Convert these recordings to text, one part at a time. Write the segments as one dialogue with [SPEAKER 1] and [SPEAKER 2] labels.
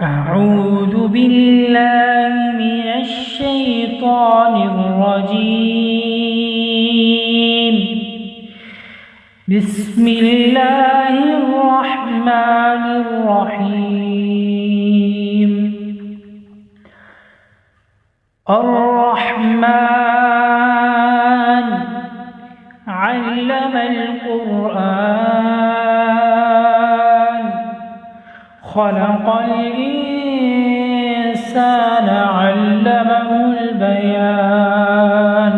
[SPEAKER 1] أعوذ بالله من الشيطان الرجيم. بسم الله الرحمن الرحيم. الرحمن علم القرآن خلق الإنسان علمه البيان.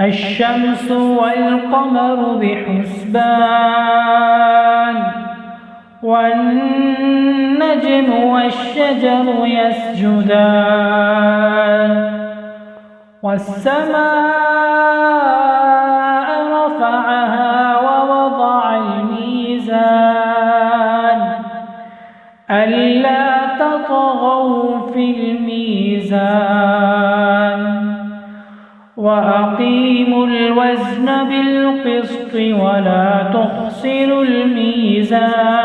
[SPEAKER 1] الشمس والقمر بحسبان والنجم والشجر يسجدان والسماء رفعها ووضع الميزان ألا تطغوا في الميزان وأقيموا الوزن بالقسط ولا تخسروا الميزان.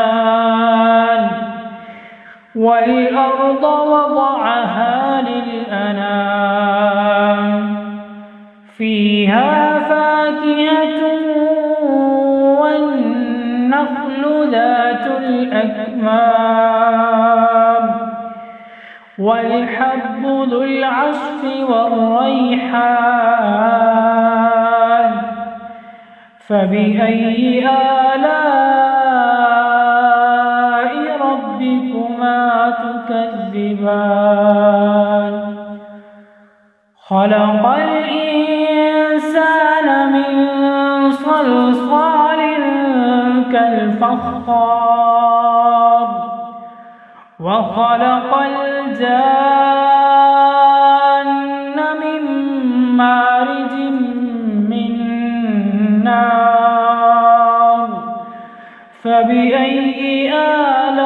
[SPEAKER 1] والأرض وضعها للأنام فيها فاكهة والنخل ذات الأكمام والحب ذو العصف والريحان. فبأي آلاء ربكما تكذبان. خلق الإنسان من صلصال كالفخار وخلق الجان من مارج من نار. فبأي آلاء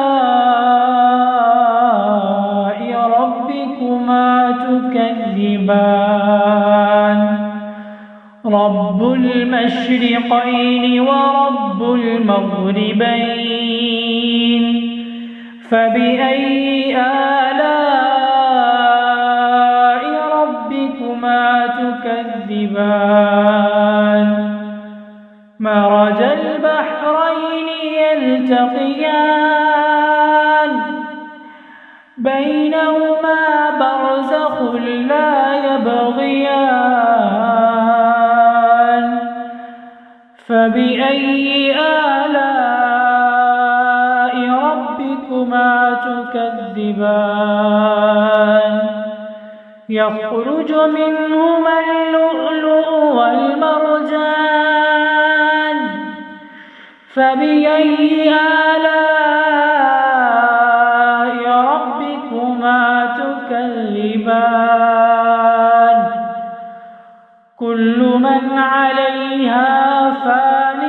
[SPEAKER 1] ربكما تكذبان. رب المشرقين ورب المغربين. فبأي آلاء ربكما تكذبان. مرج البحرين يلتقيان بينهما برزخ لا يبغيان. فبأي آلاء ربكما تكذبان. يخرج منهما اللؤلؤ والمرجان. فبأي آلاء ربكما تكذبان. كل من عليها فان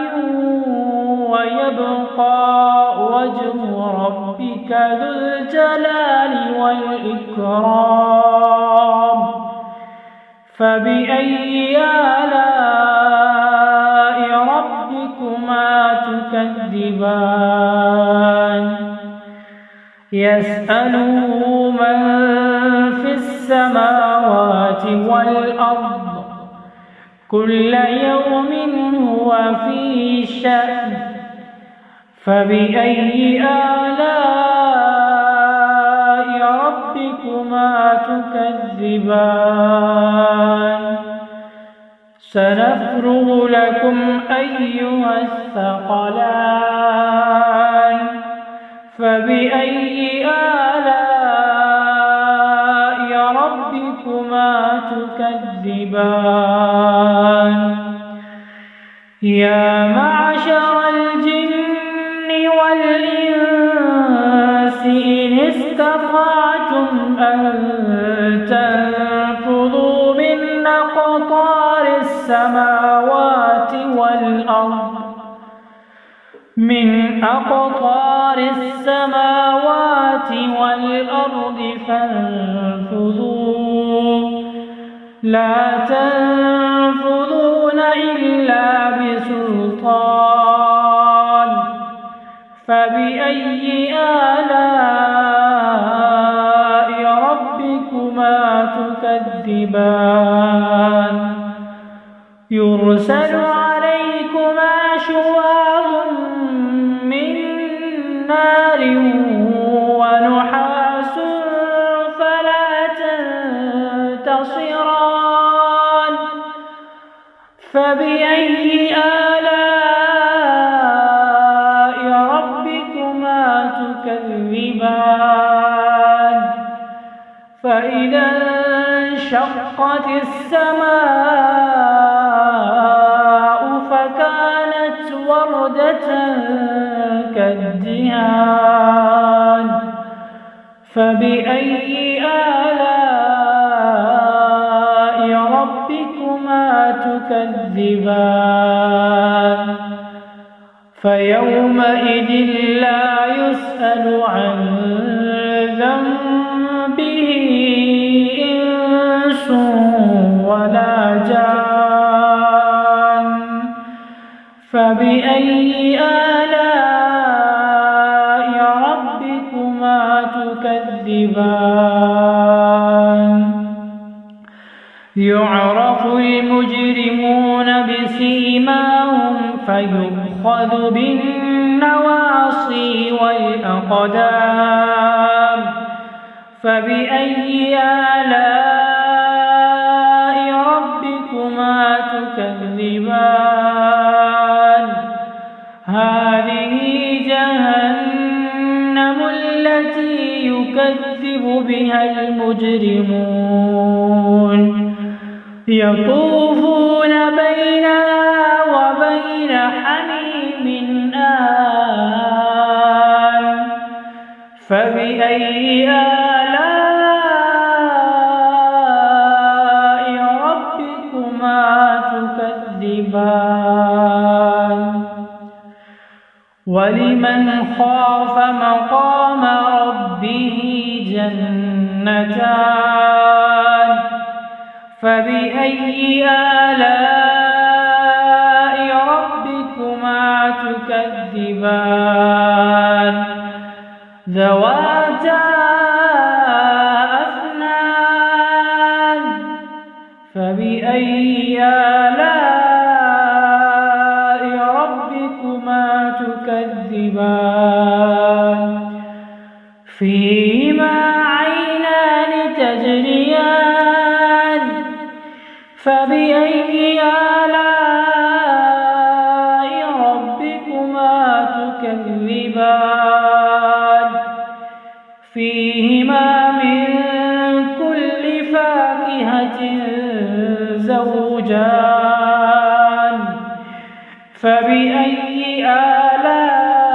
[SPEAKER 1] ويبقى وجه ربك ذو الجلال والإكرام. فبأي آلاء ربكما تكذبان. يسأله من في السماوات والأرض كل يوم هو في شأن. فبأي آلاء ربكما تكذبان. سنفرغ لكم أيها الثقلان. فبأي آلاء ربكما تكذبان. يا معشر الجن والإنس إن استطعتم أن تنفذوا من أقطار السماوات والأرض فانفذوا لا تنفذون إلا بسلطان. فبأي آلاء تكذبان يرسل عليكما شواظ من نار ونحاس فلا تنتصران فبأي آلاء ربكما تكذبان فإذا انشقت السماء فكانت وردة كالدهان فبأي آلاء ربكما تكذبان فيومئذ لا يسأل عن ذنبه إنس ولا جان فبأي آلاء ربكما تكذبان يعرف المجرمون بسيماهم فيؤخذ بالنواصي والأقدام فبأي آلاء ربكما تكذبان هذه جهنم التي يكذب بها المجرمون يطوفون بينها وبين حميم آن فبأي آلاء ربكما تكذبان ولمن خاف مقام ربه جنتان فبأي آلاء ربكما تكذبان ذواتا أفنان فبأي آلاء ربكما تكذبان فيهما عينان تجريان فبأي آلاء ربكما تكذبان فيهما من كل فاكهة زوجان فبأي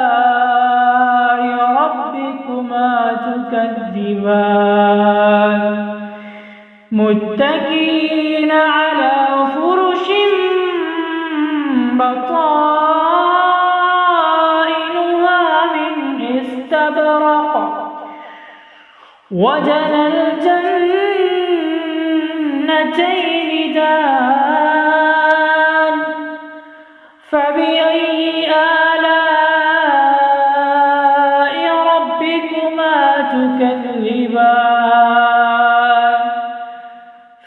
[SPEAKER 1] آلاء ربكما تكذبان متكئين على فرش بطائنها من استبرق وجنى الجنتين دان فبأي آلاء ربكما تكذبان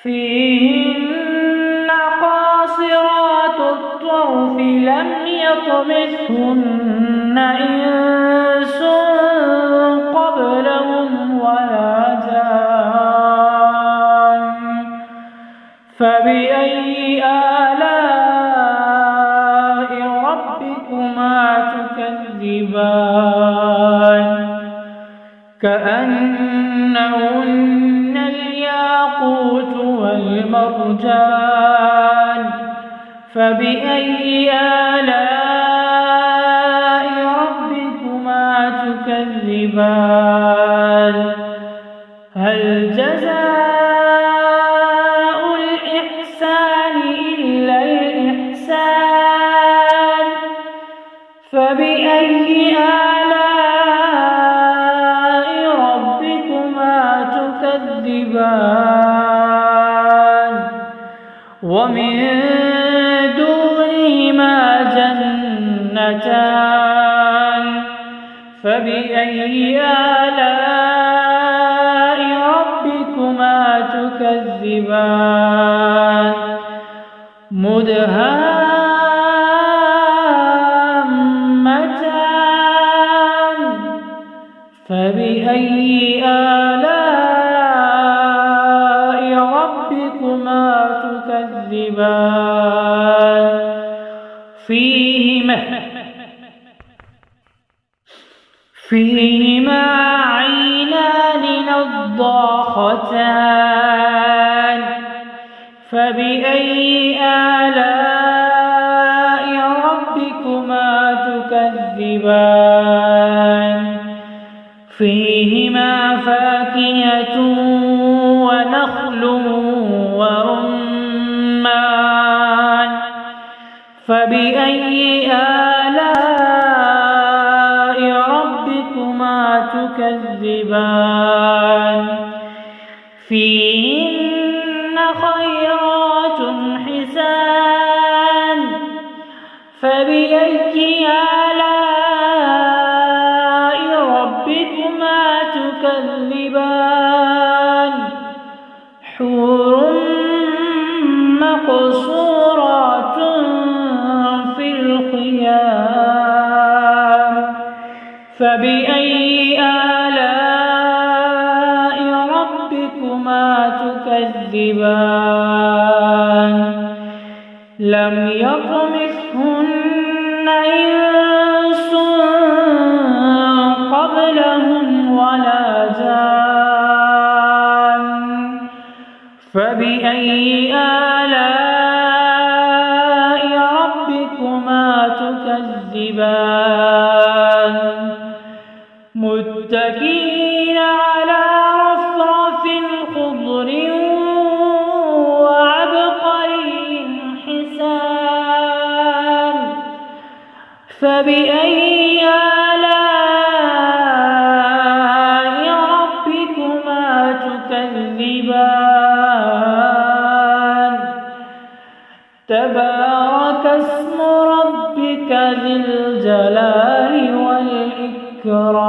[SPEAKER 1] فيهن قاصرات الطرف لم يطمثهن إنس قبلهم ولا جان فبأي آلاء ربكما تكذبان كأنهن الياقوت والمرجان فبأي آلاء ربكما تكذبان هل جزاء الإحسان إلا الإحسان فبأي آلاء ربكما تكذبان ومن دونهما جنتان فبأي آلاء ربكما تكذبان تكذبان مدهامتان فبأي آلاء ربكما تكذبان فيهما عينان نضاختان فبأي آلاء ربكما تكذبان فيهما فاكهة ونخل ورمان فبأي آلاء ربكما تكذبان فيهن خيرات حسان فبأي آلاء ربكما تكذبان حور مقصورات في الخيام فبأي آلاء ربكما تكذبان لم يطمثهن إنس قبلهم ولا جان فبأي آلاء ربكما تكذبان متكئين على رفرف خضر وعبقري حسان فبأي آلاء ربكما تكذبان تبارك اسم ربك ذي الجلال والإكرام